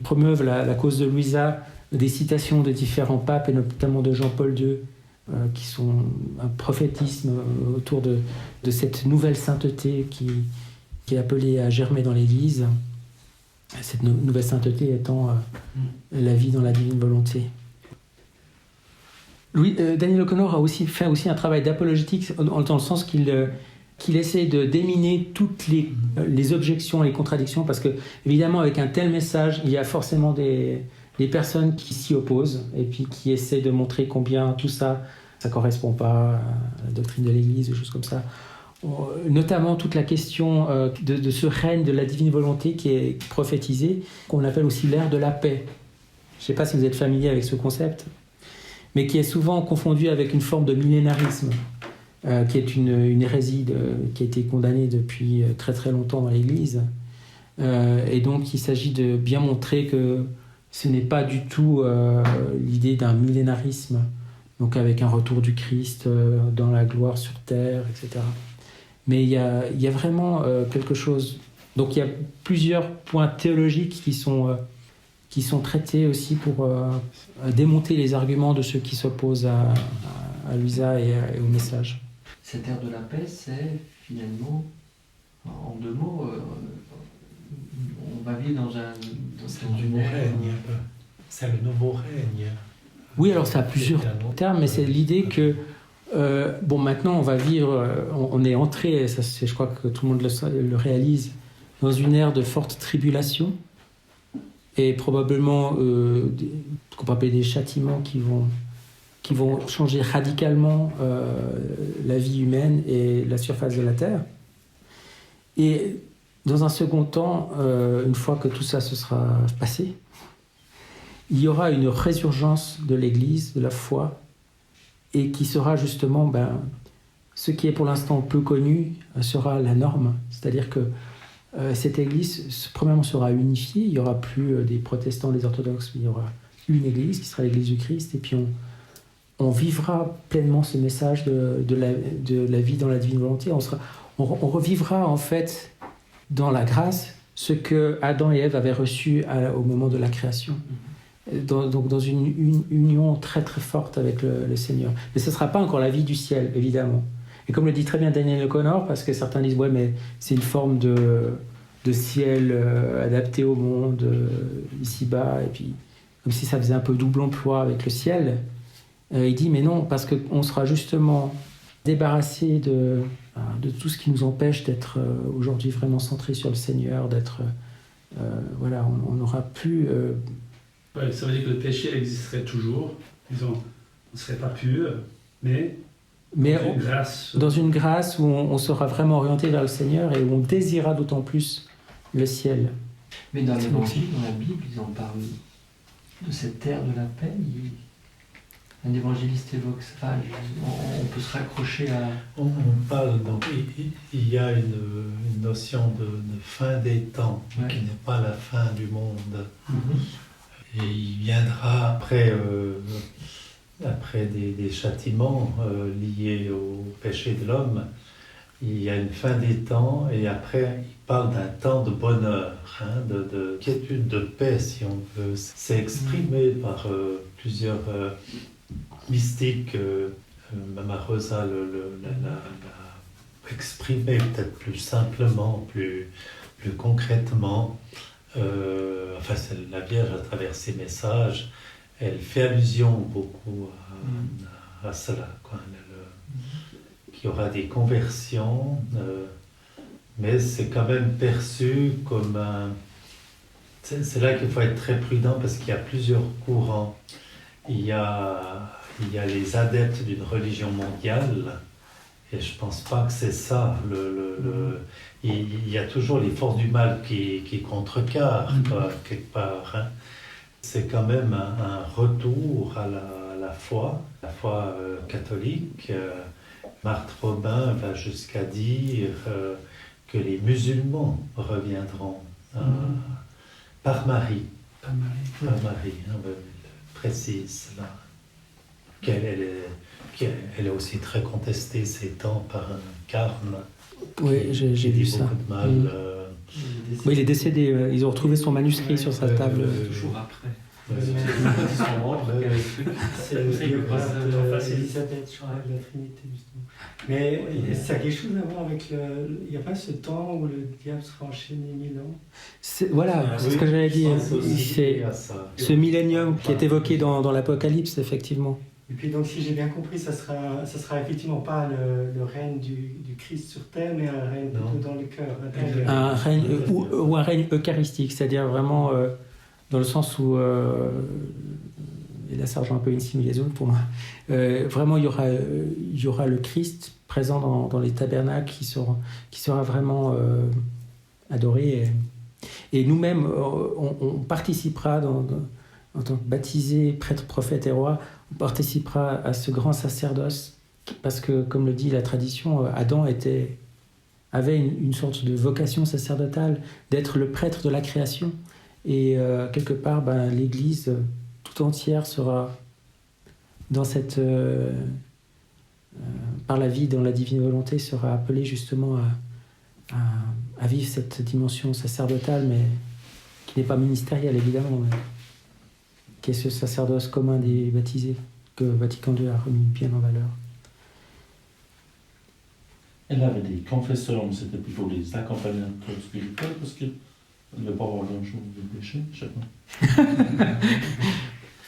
[SPEAKER 1] promeuvent la cause de Luisa, des citations de différents papes, et notamment de Jean-Paul II, qui sont un prophétisme autour de cette nouvelle sainteté qui est appelée à germer dans l'Église. Cette nouvelle sainteté étant la vie dans la divine volonté. Daniel O'Connor a aussi fait un travail d'apologétique dans le sens qu'il essaie de déminer toutes les objections et les contradictions, parce que évidemment avec un tel message, il y a forcément des personnes qui s'y opposent et puis qui essaient de montrer combien tout ça correspond pas à la doctrine de l'Église, des choses comme ça. Notamment toute la question de ce règne de la divine volonté qui est prophétisé, qu'on appelle aussi l'ère de la paix. Je ne sais pas si vous êtes familier avec ce concept, mais qui est souvent confondu avec une forme de millénarisme, qui est une hérésie qui a été condamnée depuis très très longtemps dans l'Église. Et donc il s'agit de bien montrer que ce n'est pas du tout l'idée d'un millénarisme, donc avec un retour du Christ dans la gloire sur terre, etc. Mais il y a vraiment quelque chose. Donc il y a plusieurs points théologiques qui sont traités aussi pour démonter les arguments de ceux qui s'opposent à Luisa et au message.
[SPEAKER 2] Cette ère de la paix, c'est finalement, en deux mots, on va vivre dans
[SPEAKER 3] une ère. Règne. C'est le nouveau règne.
[SPEAKER 1] Oui, alors ça a plusieurs termes, mais c'est l'idée que maintenant on va vivre, on est entré, je crois que tout le monde le réalise, dans une ère de forte tribulation et probablement qu'on peut appeler des châtiments qui vont changer radicalement la vie humaine et la surface de la Terre. Et dans un second temps, une fois que tout ça se sera passé, il y aura une résurgence de l'Église, de la foi, et qui sera justement ce qui est pour l'instant peu connu sera la norme. C'est-à-dire que cette Église, premièrement, sera unifiée. Il n'y aura plus des protestants, des orthodoxes, mais il y aura une Église qui sera l'Église du Christ. Et puis on vivra pleinement ce message de la vie dans la divine volonté. On revivra en fait dans la grâce ce que Adam et Ève avaient reçu au moment de la création. Donc dans une union très très forte avec le Seigneur. Mais ce ne sera pas encore la vie du ciel, évidemment. Et comme le dit très bien Daniel O'Connor, parce que certains disent ouais, mais c'est une forme de ciel adapté au monde ici-bas, et puis comme si ça faisait un peu double emploi avec le ciel. Il dit mais non, parce qu'on sera justement débarrassé de tout ce qui nous empêche d'être aujourd'hui vraiment centré sur le Seigneur, d'être voilà, on n'aura plus.
[SPEAKER 4] Ouais, ça veut dire que le péché existerait toujours. Disons, on ne serait pas pur, mais dans une grâce
[SPEAKER 1] où on sera vraiment orienté vers le Seigneur et où on désirera d'autant plus le ciel.
[SPEAKER 2] Mais dans l'Évangile, dans la Bible, ils en parlent de cette terre de la paix. Un évangéliste évoque ça. On peut se raccrocher à...
[SPEAKER 3] On parle, donc il y a une notion de fin des temps, qui n'est pas la fin du monde. Et il viendra après des châtiments liés au péché de l'homme. Il y a une fin des temps et après il parle d'un temps de bonheur, de quiétude, de paix si on veut. C'est exprimé par plusieurs mystiques. Mama Rosa l'a exprimé peut-être plus simplement, plus concrètement. Enfin, c'est la Vierge à travers ses messages, elle fait allusion beaucoup à cela, quoi. Qu'il y aura des conversions, mais c'est quand même perçu comme un... C'est là qu'il faut être très prudent parce qu'il y a plusieurs courants. Il y a les adeptes d'une religion mondiale, et je pense pas que c'est ça. Il y a toujours les forces du mal qui contrecarrent, quelque part. Hein. C'est quand même un retour à la foi catholique. Marthe Robin va jusqu'à dire que les musulmans reviendront par Marie. Par Marie, précise là. Elle est aussi très contestée ces temps par un carme.
[SPEAKER 1] Oui, j'ai vu ça.
[SPEAKER 3] Beaucoup de mal.
[SPEAKER 1] Oui, il est décédé. Ils ont retrouvé son manuscrit sur sa table.
[SPEAKER 2] Toujours après.
[SPEAKER 5] C'est Elisabeth, je crois, de la Trinité, justement. Mais ça a quelque chose à voir avec il n'y a pas ce temps où le diable sera enchaîné 1000 ans.
[SPEAKER 1] Voilà, c'est ce que j'allais dire. C'est ce millénium qui est évoqué dans l'Apocalypse, effectivement.
[SPEAKER 5] Et puis donc, si j'ai bien compris, ça sera effectivement pas le règne du Christ sur terre, mais un règne plutôt dans le cœur.
[SPEAKER 1] Un règne, ou un règne eucharistique, c'est-à-dire vraiment dans le sens où, et là ça rejoint un peu une similitude pour moi, vraiment il y aura le Christ présent dans les tabernacles qui sera vraiment adoré. Et nous-mêmes, on participera en tant que baptisés, prêtres, prophètes et rois, on participera à ce grand sacerdoce, parce que, comme le dit la tradition, Adam avait une sorte de vocation sacerdotale, d'être le prêtre de la création. Et quelque part, l'Église tout entière sera dans cette... par la vie, dans la divine volonté, sera appelée justement à vivre cette dimension sacerdotale, mais qui n'est pas ministérielle, évidemment, mais qui est ce sacerdoce commun des baptisés, que Vatican II a remis bien en valeur.
[SPEAKER 6] Elle avait des confesseurs, mais c'était plutôt des accompagnateurs spirituels, parce qu'il ne devait pas avoir grand-chose de péché, je sais pas.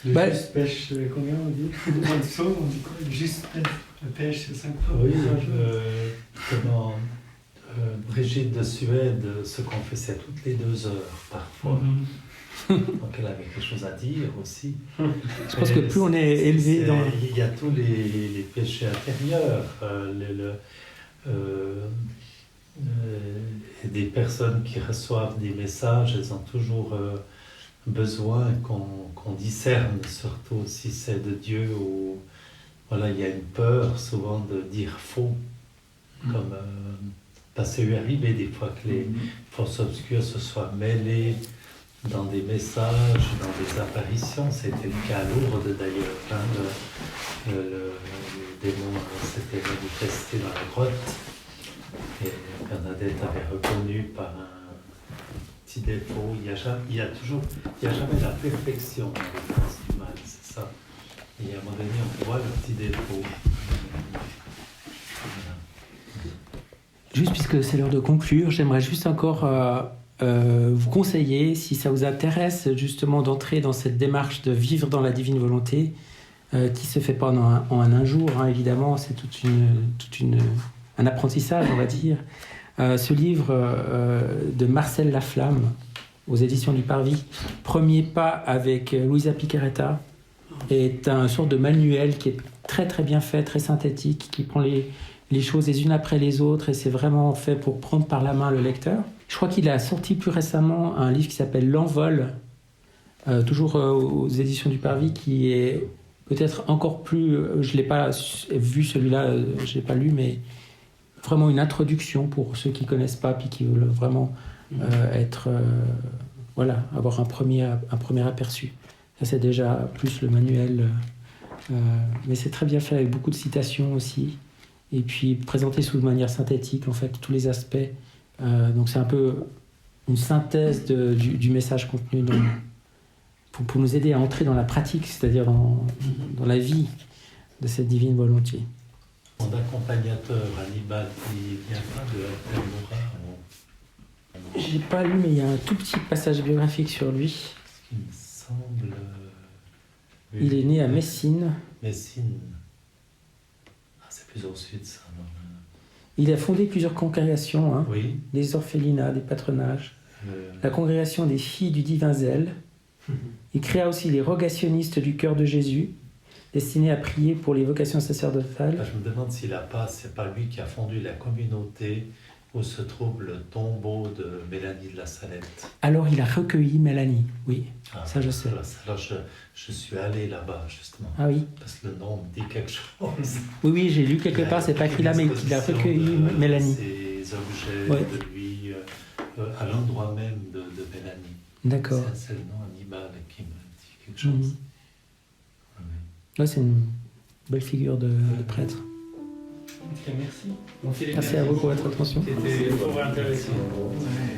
[SPEAKER 5] Le juste pêche, combien on dit? Dans le psaume, on dit quoi? Le juste pêche 5 fois.
[SPEAKER 3] Oui, Brigitte de Suède se confessait toutes les 2 heures, parfois. Donc elle avait quelque chose à dire aussi.
[SPEAKER 1] Je pense que plus on est élevé dans...
[SPEAKER 3] Il y a tous les péchés intérieurs, des personnes qui reçoivent des messages, elles ont toujours besoin qu'on discerne, surtout si c'est de Dieu, ou voilà, il y a une peur souvent de dire faux. Comme, c'est arrivé des fois que les forces obscures se soient mêlées dans des messages, dans des apparitions. C'était le cas à Lourdes d'ailleurs. Le démon s'était manifesté dans la grotte et Bernadette avait reconnu par un petit défaut. Il n'y a jamais la perfection dans les forces du mal, c'est ça. Et à un moment donné, on voit le petit défaut. Voilà.
[SPEAKER 1] Juste puisque c'est l'heure de conclure, j'aimerais juste encore vous conseiller, si ça vous intéresse justement d'entrer dans cette démarche de vivre dans la divine volonté, qui ne se fait pas en un jour, hein, évidemment, c'est un apprentissage, on va dire. Ce livre de Marcel Laflamme, aux éditions du Parvis, Premier pas avec Luisa Picaretta, est un sorte de manuel qui est très très bien fait, très synthétique, qui prend les choses les unes après les autres, et c'est vraiment fait pour prendre par la main le lecteur. Je crois qu'il a sorti plus récemment un livre qui s'appelle L'Envol, toujours aux éditions du Parvis, qui est peut-être encore plus... je ne l'ai pas vu celui-là, je ne l'ai pas lu, mais vraiment une introduction pour ceux qui ne connaissent pas, puis qui veulent vraiment avoir un premier aperçu. Ça, c'est déjà plus le manuel, mais c'est très bien fait, avec beaucoup de citations aussi, et puis présenté sous manière synthétique, en fait, tous les aspects. Donc c'est un peu une synthèse du message contenu pour nous aider à entrer dans la pratique, c'est-à-dire dans la vie de cette divine volonté.
[SPEAKER 3] Mon accompagnateur Hannibal, qui vient pas de Altamura.
[SPEAKER 1] J'ai pas lu, mais il y a un tout petit passage biographique sur lui.
[SPEAKER 3] Ce qui me semble...
[SPEAKER 1] Il est né à Messine.
[SPEAKER 3] Messine. Ah, c'est plus au sud, ça. Non.
[SPEAKER 1] Il a fondé plusieurs congrégations, hein,
[SPEAKER 3] oui.
[SPEAKER 1] Des orphelinats, des patronages, la congrégation des filles du divin zèle. Il créa aussi les rogationnistes du cœur de Jésus, destinés à prier pour les vocations sacerdotales.
[SPEAKER 3] Je me demande c'est pas lui qui a fondé la communauté où se trouve le tombeau de Mélanie de la Salette.
[SPEAKER 1] Alors il a recueilli Mélanie, oui, ça je sais.
[SPEAKER 3] Alors je suis allé là-bas justement.
[SPEAKER 1] Ah oui.
[SPEAKER 3] Parce que le nom me dit quelque chose.
[SPEAKER 1] Oui, j'ai lu quelque part, c'est pas écrit là, mais il a recueilli Mélanie.
[SPEAKER 3] Ces objets de lui, à l'endroit même de Mélanie.
[SPEAKER 1] D'accord.
[SPEAKER 3] C'est le nom Hannibal qui me dit quelque chose.
[SPEAKER 1] Ouais, c'est une belle figure de prêtre.
[SPEAKER 5] Merci.
[SPEAKER 1] Merci à vous pour votre attention.
[SPEAKER 4] C'était fort intéressant.
[SPEAKER 2] Ouais.